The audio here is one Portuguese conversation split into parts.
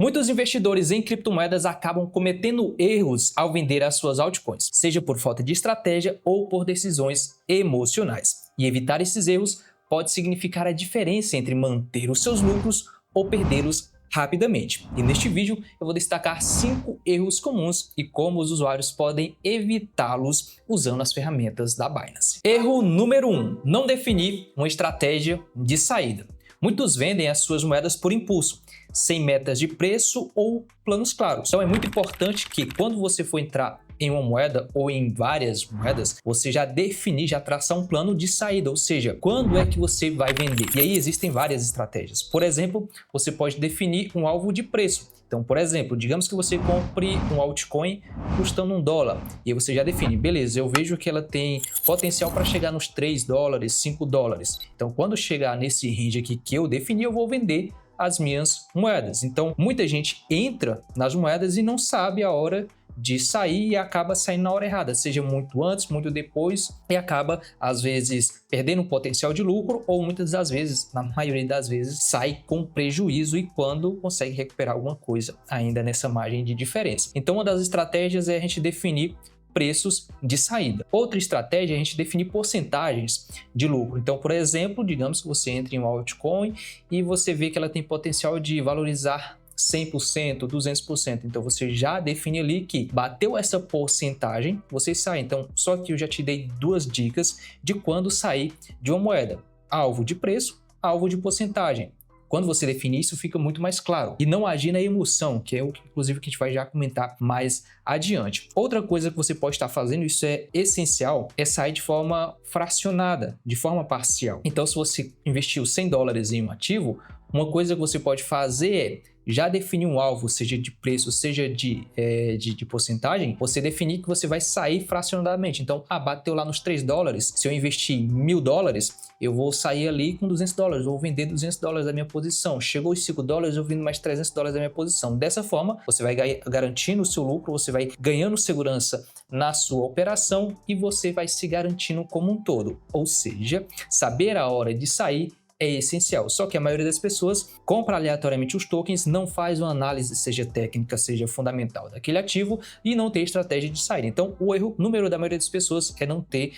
Muitos investidores em criptomoedas acabam cometendo erros ao vender as suas altcoins, seja por falta de estratégia ou por decisões emocionais. E evitar esses erros pode significar a diferença entre manter os seus lucros ou perdê-los rapidamente. E neste vídeo eu vou destacar 5 erros comuns e como os usuários podem evitá-los usando as ferramentas da Binance. Erro número 1: não definir uma estratégia de saída. Muitos vendem as suas moedas por impulso, sem metas de preço ou planos claros. Então é muito importante que quando você for entrar em uma moeda ou em várias moedas, você já definir, já traçar um plano de saída, ou seja, quando é que você vai vender. E aí existem várias estratégias. Por exemplo, você pode definir um alvo de preço. Então, por exemplo, digamos que você compre um altcoin custando $1 e aí você já define, beleza, eu vejo que ela tem potencial para chegar nos $3, $5. Então, quando chegar nesse range aqui que eu defini, eu vou vender as minhas moedas. Então, muita gente entra nas moedas e não sabe a hora de sair e acaba saindo na hora errada, seja muito antes, muito depois, e acaba, às vezes, perdendo o potencial de lucro ou muitas das vezes, na maioria das vezes, sai com prejuízo e quando consegue recuperar alguma coisa ainda nessa margem de diferença. Então, uma das estratégias é a gente definir preços de saída. Outra estratégia é a gente definir porcentagens de lucro. Então, por exemplo, digamos que você entre em um altcoin e você vê que ela tem potencial de valorizar 100%, 200%. Então, você já define ali que bateu essa porcentagem, você sai. Então, só que eu já te dei 2 dicas de quando sair de uma moeda. Alvo de preço, alvo de porcentagem. Quando você definir isso, fica muito mais claro. E não agir na emoção, que é o que, inclusive, que a gente vai já comentar mais adiante. Outra coisa que você pode estar fazendo, isso é essencial, é sair de forma fracionada, de forma parcial. Então, se você investiu $100 em um ativo, uma coisa que você pode fazer é já definir um alvo, seja de preço, seja de porcentagem, você definir que você vai sair fracionadamente. Então, bateu lá nos $3, se eu investir $1.000, eu vou sair ali com $200, vou vender $200 da minha posição. Chegou os $5, eu vendo mais $300 da minha posição. Dessa forma, você vai garantindo o seu lucro, você vai ganhando segurança na sua operação e você vai se garantindo como um todo. Ou seja, saber a hora de sair é essencial, só que a maioria das pessoas compra aleatoriamente os tokens, não faz uma análise, seja técnica, seja fundamental daquele ativo e não tem estratégia de saída. Então, o erro número da maioria das pessoas é não ter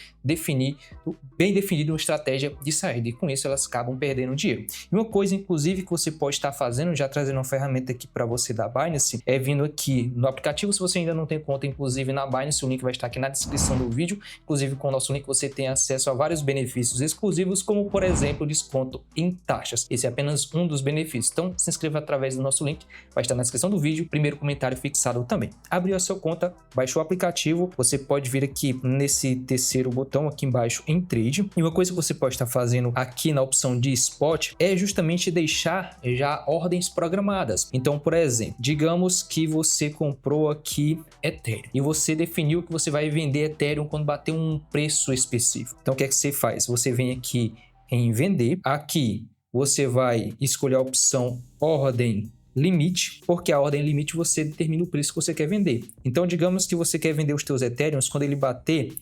bem definido uma estratégia de saída e com isso elas acabam perdendo dinheiro. E uma coisa, inclusive, que você pode estar fazendo, já trazendo uma ferramenta aqui para você da Binance, é vindo aqui no aplicativo. Se você ainda não tem conta, inclusive na Binance, o link vai estar aqui na descrição do vídeo. Inclusive, com o nosso link você tem acesso a vários benefícios exclusivos, como, por exemplo, desconto em taxas. Esse é apenas um dos benefícios. Então, se inscreva através do nosso link, vai estar na descrição do vídeo, primeiro comentário fixado também. Abriu a sua conta, baixou o aplicativo, você pode vir aqui nesse terceiro botão aqui embaixo em Trade. E uma coisa que você pode estar fazendo aqui na opção de Spot é justamente deixar já ordens programadas. Então, por exemplo, digamos que você comprou aqui Ethereum e você definiu que você vai vender Ethereum quando bater um preço específico. Então, o que é que você faz? Você vem aqui em vender, aqui você vai escolher a opção ordem limite, porque a ordem limite você determina o preço que você quer vender. Então, digamos que você quer vender os teus Ethereums quando ele bater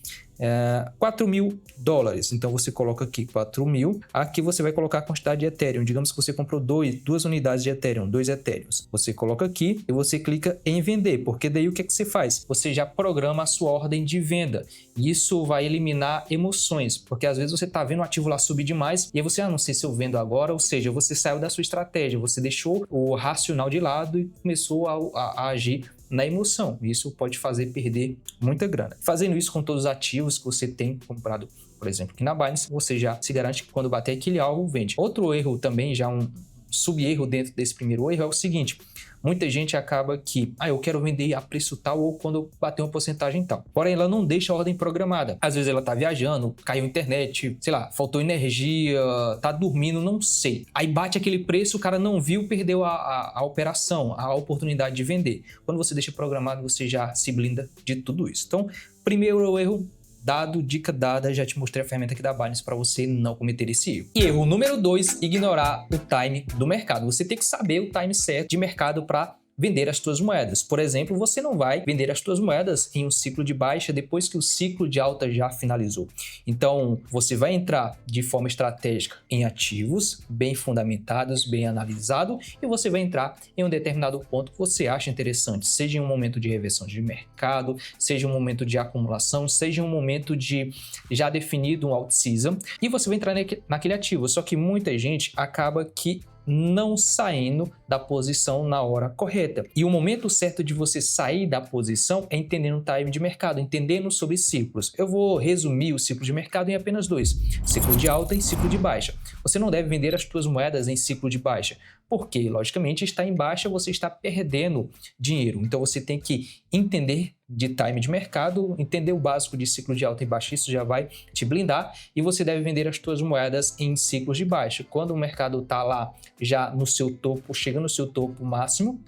$4.000. Então, você coloca aqui 4.000. Aqui você vai colocar a quantidade de Ethereum. Digamos que você comprou 2 unidades de Ethereum, 2 Ethereums. Você coloca aqui e você clica em vender, porque daí o que é que você faz? Você já programa a sua ordem de venda. Isso vai eliminar emoções, porque às vezes você está vendo o ativo lá subir demais e aí você, não sei se eu vendo agora, ou seja, você saiu da sua estratégia, você deixou o racional de lado e começou a agir na emoção. Isso pode fazer perder muita grana. Fazendo isso com todos os ativos que você tem comprado, por exemplo, aqui na Binance, você já se garante que quando bater aquele alvo, vende. Outro erro também, já um sub-erro dentro desse primeiro erro, é o seguinte: muita gente acaba que, eu quero vender a preço tal ou quando eu bater uma porcentagem tal. Porém, ela não deixa a ordem programada. Às vezes ela tá viajando, caiu a internet, sei lá, faltou energia, tá dormindo, não sei. Aí bate aquele preço, o cara não viu, perdeu a operação, a oportunidade de vender. Quando você deixa programado, você já se blinda de tudo isso. Então, primeiro erro dado, dica dada, já te mostrei a ferramenta aqui da Binance para você não cometer esse erro. E erro número 2, ignorar o time do mercado. Você tem que saber o time certo de mercado para vender as suas moedas. Por exemplo, você não vai vender as suas moedas em um ciclo de baixa depois que o ciclo de alta já finalizou. Então, você vai entrar de forma estratégica em ativos bem fundamentados, bem analisados, e você vai entrar em um determinado ponto que você acha interessante, seja em um momento de reversão de mercado, seja um momento de acumulação, seja um momento de já definido um out-season, e você vai entrar naquele ativo. Só que muita gente acaba que não saindo da posição na hora correta. E o momento certo de você sair da posição é entendendo o time de mercado, entendendo sobre ciclos. Eu vou resumir o ciclo de mercado em apenas dois: ciclo de alta e ciclo de baixa. Você não deve vender as suas moedas em ciclo de baixa, porque, logicamente, está em baixa, você está perdendo dinheiro. Então, você tem que entender de time de mercado, entender o básico de ciclo de alta e baixa, isso já vai te blindar, e você deve vender as suas moedas em ciclos de baixa. Quando o mercado está lá já no seu topo, chegando no seu topo máximo,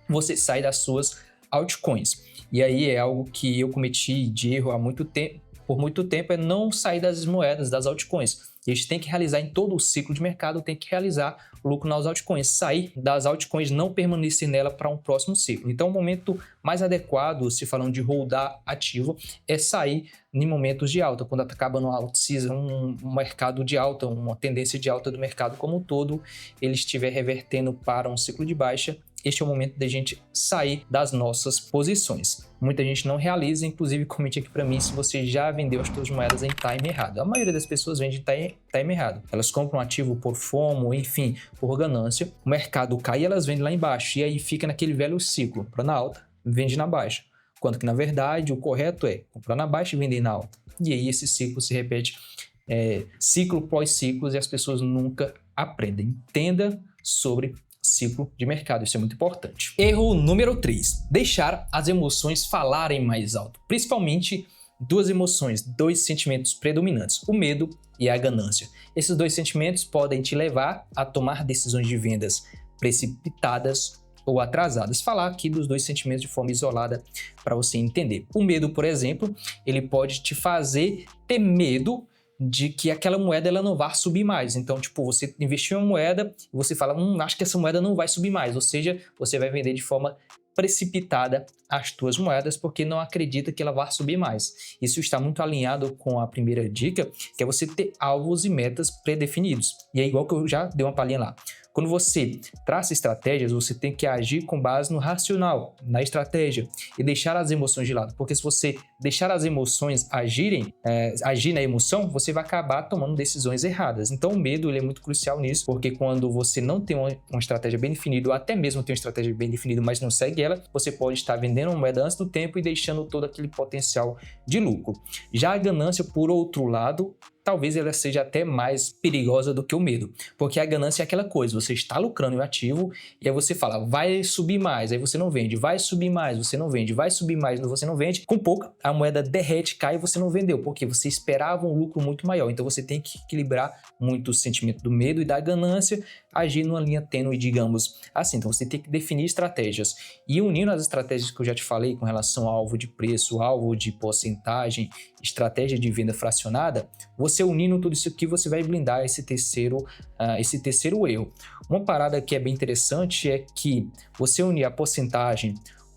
você sai das suas altcoins. E aí é algo que eu cometi de erro há muito tempo, por muito tempo, é não sair das moedas, das altcoins. E a gente tem que realizar em todo o ciclo de mercado, tem que realizar lucro nas altcoins, sair das altcoins, não permanecer nela para um próximo ciclo. Então, o momento mais adequado, se falando de holdar ativo, é sair em momentos de alta, quando acaba no out-season, um mercado de alta, uma tendência de alta do mercado como um todo, ele estiver revertendo para um ciclo de baixa. Este é o momento da gente sair das nossas posições. Muita gente não realiza, inclusive comente aqui para mim se você já vendeu as suas moedas em time errado. A maioria das pessoas vende em time errado. Elas compram um ativo por FOMO, enfim, por ganância. O mercado cai e elas vendem lá embaixo. E aí fica naquele velho ciclo. Compra na alta, vende na baixa. Quando que, na verdade, o correto é comprar na baixa e vender na alta. E aí esse ciclo se repete, ciclo pós ciclo, e as pessoas nunca aprendem. Entenda sobre ciclo de mercado, isso é muito importante. Erro número 3, deixar as emoções falarem mais alto, principalmente duas emoções, dois sentimentos predominantes, o medo e a ganância. Esses dois sentimentos podem te levar a tomar decisões de vendas precipitadas ou atrasadas. Falar aqui dos dois sentimentos de forma isolada para você entender. O medo, por exemplo, ele pode te fazer ter medo de que aquela moeda ela não vai subir mais. Então, tipo, você investiu em uma moeda e você fala, acho que essa moeda não vai subir mais. Ou seja, você vai vender de forma precipitada as tuas moedas porque não acredita que ela vai subir mais. Isso está muito alinhado com a primeira dica, que é você ter alvos e metas pré-definidos. E é igual que eu já dei uma palhinha lá. Quando você traça estratégias, você tem que agir com base no racional, na estratégia, e deixar as emoções de lado. Porque se você deixar as emoções agir na emoção, você vai acabar tomando decisões erradas. Então o medo ele é muito crucial nisso, porque quando você não tem uma estratégia bem definida, ou até mesmo tem uma estratégia bem definida, mas não segue ela, você pode estar vendendo uma moeda antes do tempo e deixando todo aquele potencial de lucro. Já a ganância, por outro lado, talvez ela seja até mais perigosa do que o medo, porque a ganância é aquela coisa, você está lucrando em um ativo e aí você fala, vai subir mais, aí você não vende, vai subir mais, você não vende, vai subir mais, você não vende, com pouco a moeda derrete, cai e você não vendeu, porque você esperava um lucro muito maior, então você tem que equilibrar muito o sentimento do medo e da ganância, agir numa linha tênue, digamos assim. Então você tem que definir estratégias e unindo as estratégias que eu já te falei com relação ao alvo de preço, alvo de porcentagem, estratégia de venda fracionada, você unindo tudo isso aqui, você vai blindar esse terceiro erro. Uma parada que é bem interessante é que você unir a porcentagem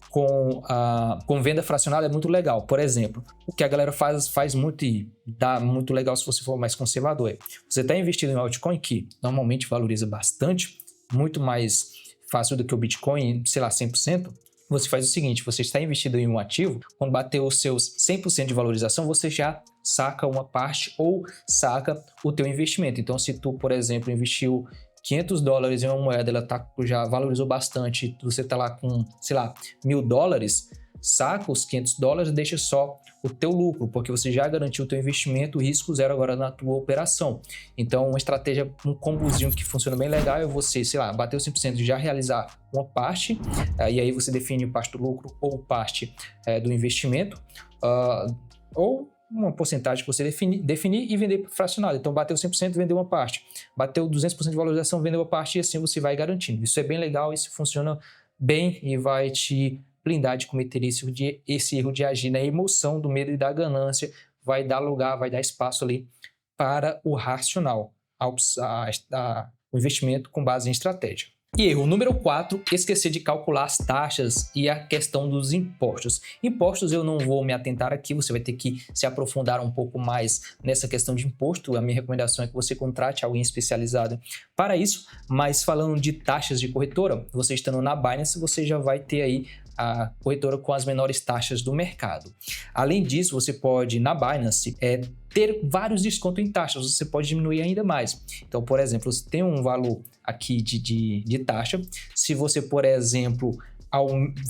com venda fracionada é muito legal. Por exemplo, o que a galera faz muito e dá muito legal se você for mais conservador é, você está investido em altcoin que normalmente valoriza bastante, muito mais fácil do que o Bitcoin, sei lá, 100%, você faz o seguinte, você está investido em um ativo, quando bater os seus 100% de valorização, você já saca uma parte ou saca o teu investimento. Então, se tu, por exemplo, investiu $500 em uma moeda, ela já valorizou bastante, você está lá com, sei lá, $1.000, saca os $500 e deixa só o teu lucro, porque você já garantiu o teu investimento, risco zero agora na tua operação. Então, uma estratégia, um combozinho que funciona bem legal é você, sei lá, bater o 100% e já realizar uma parte, e aí você define parte do lucro ou parte do investimento, ou uma porcentagem que você definir e vender fracionado. Então, bateu 100%, vendeu uma parte. Bateu 200% de valorização, vendeu uma parte, e assim você vai garantindo. Isso é bem legal, isso funciona bem e vai te blindar de cometer esse erro de agir na emoção do medo e da ganância, vai dar lugar, vai dar espaço ali para o racional, o investimento com base em estratégia. E erro número 4, esquecer de calcular as taxas e a questão dos impostos. Impostos eu não vou me atentar aqui, você vai ter que se aprofundar um pouco mais nessa questão de imposto. A minha recomendação é que você contrate alguém especializado para isso, mas falando de taxas de corretora, você estando na Binance, você já vai ter aí a corretora com as menores taxas do mercado. Além disso, você pode, na Binance, ter vários descontos em taxas, você pode diminuir ainda mais. Então, por exemplo, você tem um valor aqui de taxa, se você, por exemplo,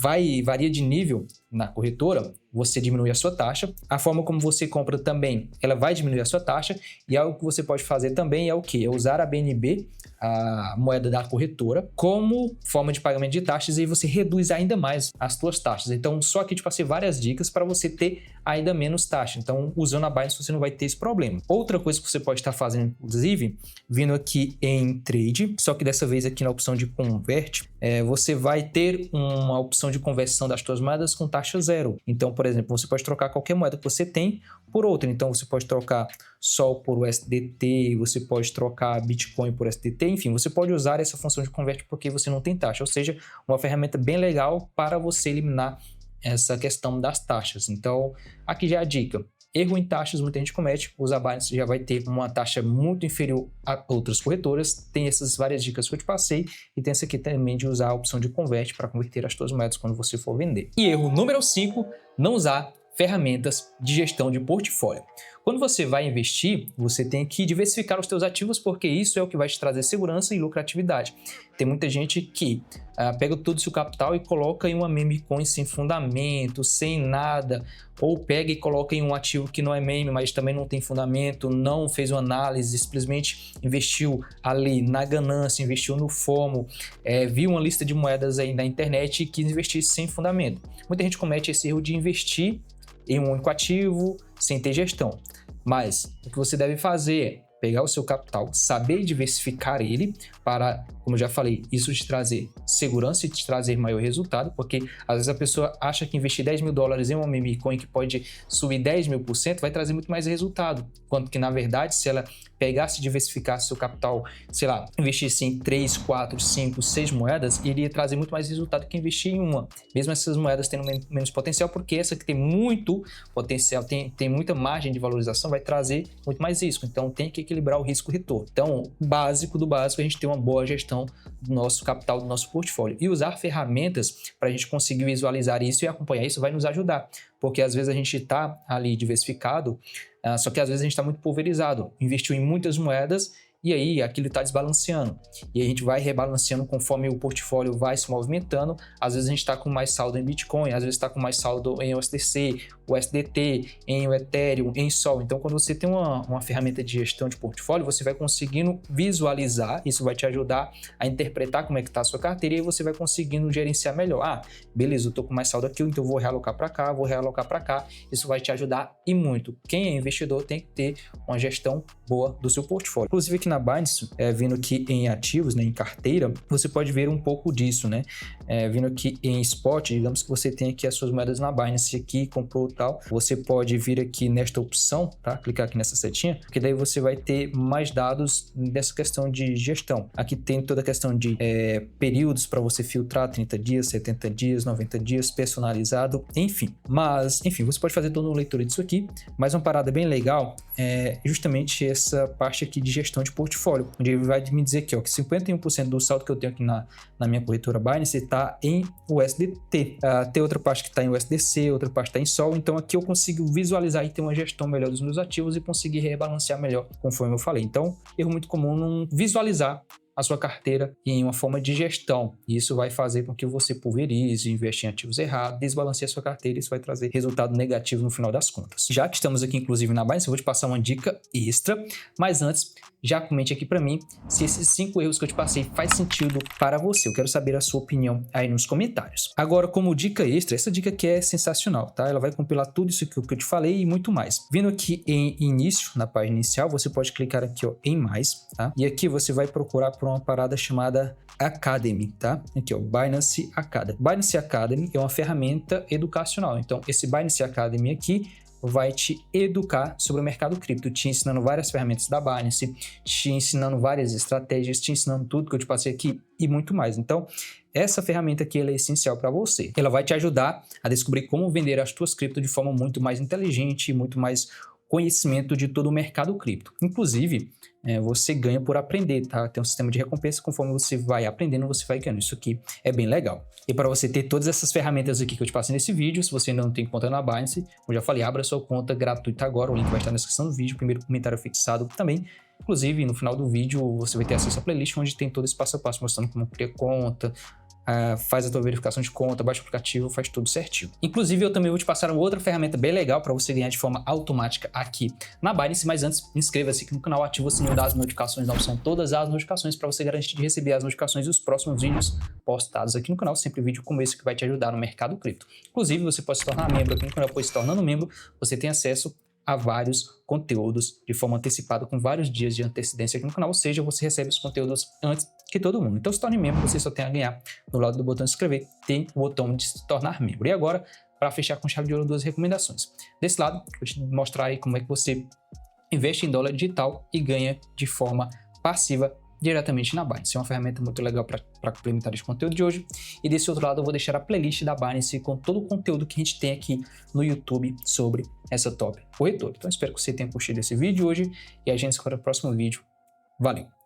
varia de nível na corretora, você diminui a sua taxa. A forma como você compra também, ela vai diminuir a sua taxa, e algo que você pode fazer também é o quê? É usar a BNB, a moeda da corretora, como forma de pagamento de taxas, e aí você reduz ainda mais as suas taxas. Então, só aqui te passei várias dicas para você ter ainda menos taxa. Então, usando a Binance, você não vai ter esse problema. Outra coisa que você pode estar fazendo, inclusive, vindo aqui em Trade, só que dessa vez aqui na opção de Convert, você vai ter uma opção de conversão das suas moedas com taxa zero. Então, por exemplo, você pode trocar qualquer moeda que você tem por outra. Então, você pode trocar Sol por USDT, você pode trocar Bitcoin por USDT, enfim, você pode usar essa função de Convert porque você não tem taxa, ou seja, uma ferramenta bem legal para você eliminar essa questão das taxas. Então, aqui já é a dica. Erro em taxas, muita gente comete, usa a Binance já vai ter uma taxa muito inferior a outras corretoras. Tem essas várias dicas que eu te passei e tem essa aqui também de usar a opção de Convert para converter as suas moedas quando você for vender. E erro número 5, não usar ferramentas de gestão de portfólio. Quando você vai investir, você tem que diversificar os seus ativos, porque isso é o que vai te trazer segurança e lucratividade. Tem muita gente que pega todo o seu capital e coloca em uma meme coin sem fundamento, sem nada, ou pega e coloca em um ativo que não é meme, mas também não tem fundamento, não fez uma análise, simplesmente investiu ali na ganância, investiu no FOMO, viu uma lista de moedas aí na internet e quis investir sem fundamento. Muita gente comete esse erro de investir em um único ativo, sem ter gestão. Mas o que você deve fazer é pegar o seu capital, saber diversificar ele para, como eu já falei, isso te trazer segurança e te trazer maior resultado, porque às vezes a pessoa acha que investir $10 mil em uma meme coin que pode subir 10.000% vai trazer muito mais resultado, quanto que na verdade se ela pegasse e diversificasse seu capital, sei lá, investisse em 3, 4, 5, 6 moedas, iria trazer muito mais resultado que investir em uma, mesmo essas moedas tendo menos potencial, porque essa que tem muito potencial, tem muita margem de valorização, vai trazer muito mais risco, então tem que equilibrar o risco-retorno. Então, básico do básico, a gente tem uma boa gestão do nosso capital, do nosso portfólio. E usar ferramentas para a gente conseguir visualizar isso e acompanhar isso vai nos ajudar. Porque às vezes a gente está ali diversificado, só que às vezes a gente está muito pulverizado. Investiu em muitas moedas e aí aquilo está desbalanceando. E a gente vai rebalanceando conforme o portfólio vai se movimentando. Às vezes a gente está com mais saldo em Bitcoin, às vezes está com mais saldo em USDC, USDT, em Ethereum, em Sol. Então, quando você tem uma ferramenta de gestão de portfólio, você vai conseguindo visualizar, isso vai te ajudar a interpretar como é que está a sua carteira e aí você vai conseguindo gerenciar melhor. Ah, beleza, eu estou com mais saldo aqui, então eu vou realocar para cá, vou realocar para cá. Isso vai te ajudar e muito. Quem é investidor tem que ter uma gestão boa do seu portfólio. Inclusive aqui na Binance, vindo aqui em ativos, né, em carteira, você pode ver um pouco disso, né? Vindo aqui em spot, digamos que você tem aqui as suas moedas na Binance aqui, comprou tal, você pode vir aqui nesta opção, tá? Clicar aqui nessa setinha, que daí você vai ter mais dados dessa questão de gestão. Aqui tem toda a questão de períodos para você filtrar, 30 dias, 70 dias, 90 dias, personalizado, enfim. Mas, enfim, você pode fazer toda uma leitura disso aqui, mas uma parada bem legal é justamente essa parte aqui de gestão de portfólio, onde ele vai me dizer aqui, ó, que 51% do saldo que eu tenho aqui na minha corretora Binance está em USDT. Tem outra parte que está em USDC, outra parte está em Sol, então aqui eu consigo visualizar e ter uma gestão melhor dos meus ativos e conseguir rebalancear melhor, conforme eu falei. Então, erro muito comum não visualizar a sua carteira em uma forma de gestão. E isso vai fazer com que você pulverize, investe em ativos errados, desbalanceie a sua carteira e isso vai trazer resultado negativo no final das contas. Já que estamos aqui, inclusive, na Binance, eu vou te passar uma dica extra, mas antes, já comente aqui para mim se esses 5 erros que eu te passei faz sentido para você. Eu quero saber a sua opinião aí nos comentários. Agora, como dica extra, essa dica aqui é sensacional, tá? Ela vai compilar tudo isso que eu te falei e muito mais. Vindo aqui em início, na página inicial, você pode clicar aqui, ó, em mais, tá? E aqui você vai procurar por uma parada chamada Academy, tá? Aqui, ó, Binance Academy. Binance Academy é uma ferramenta educacional. Então, esse Binance Academy aqui vai te educar sobre o mercado cripto, te ensinando várias ferramentas da Binance, te ensinando várias estratégias, te ensinando tudo que eu te passei aqui e muito mais. Então, essa ferramenta aqui ela é essencial para você. Ela vai te ajudar a descobrir como vender as tuas cripto de forma muito mais inteligente e muito mais conhecimento de todo o mercado cripto. Inclusive, você ganha por aprender, tá? Tem um sistema de recompensa, conforme você vai aprendendo, você vai ganhando. Isso aqui é bem legal. E para você ter todas essas ferramentas aqui que eu te passei nesse vídeo, se você ainda não tem conta na Binance, como eu já falei, abra sua conta gratuita agora, o link vai estar na descrição do vídeo, primeiro comentário fixado também. Inclusive, no final do vídeo, você vai ter acesso à playlist onde tem todo esse passo a passo, mostrando como criar conta, faz a tua verificação de conta, baixa o aplicativo, faz tudo certinho. Inclusive, eu também vou te passar uma outra ferramenta bem legal para você ganhar de forma automática aqui na Binance, mas antes, inscreva-se aqui no canal, ativa o sininho das notificações na opção todas as notificações para você garantir de receber as notificações dos próximos vídeos postados aqui no canal, sempre vídeo como esse que vai te ajudar no mercado cripto. Inclusive, você pode se tornar membro aqui no canal, pois se tornando membro, você tem acesso a vários conteúdos de forma antecipada, com vários dias de antecedência aqui no canal, ou seja, você recebe os conteúdos antes que todo mundo. Então, se torne membro, você só tem a ganhar. Do lado do botão de inscrever, tem o botão de se tornar membro. E agora, para fechar com chave de ouro, 2 recomendações. Desse lado, vou te mostrar aí como é que você investe em dólar digital e ganha de forma passiva diretamente na Binance. É uma ferramenta muito legal para complementar esse conteúdo de hoje. E desse outro lado eu vou deixar a playlist da Binance com todo o conteúdo que a gente tem aqui no YouTube sobre essa top corretora. Então espero que você tenha curtido esse vídeo hoje e a gente se vê no próximo vídeo. Valeu!